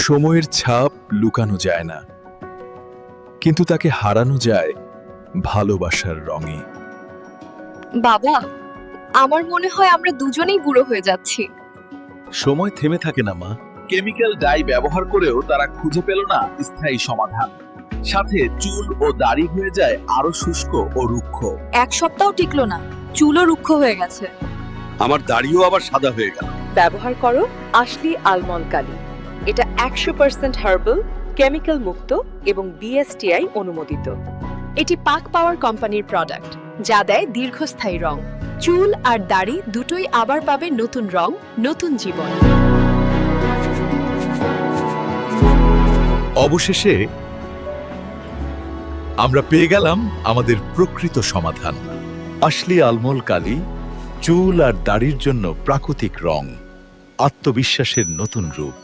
সময়ের ছাপ লুকানো যায় না, কিন্তু তাকে হারানো যায় ভালোবাসার রঙে। বাবা, আমার মনে হয় আমরা দুজনেই বুড়ো হয়ে যাচ্ছি। সময় থেমে থাকে না মা। কেমিক্যাল ডাই ব্যবহার করেও তারা খুঁজে পেল না স্থায়ী সমাধান। সাথে চুল ও দাড়ি হয়ে যায় আরো শুষ্ক ও রুক্ষ। এক সপ্তাহ টিকলো না, চুলও রুক্ষ হয়ে গেছে। আমার দাড়িও আবার সাদা হয়ে গেল। ব্যবহার করো আশলি আলমন্ড কালি। এটা 100% হার্বাল, কেমিক্যাল মুক্ত এবং বিএসটিআই অনুমোদিত। এটি পাক পাওয়ার কোম্পানির প্রোডাক্ট, যা দেয় দীর্ঘস্থায়ী রং। চুল আর দাড়ি দুটোই আবার পাবে নতুন রং, নতুন জীবন। অবশেষে আমরা পেয়ে গেলাম আমাদের প্রকৃত সমাধান। আশলি আলমোল কালি, চুল আর দাড়ির জন্য প্রাকৃতিক রং, আত্মবিশ্বাসের নতুন রূপ।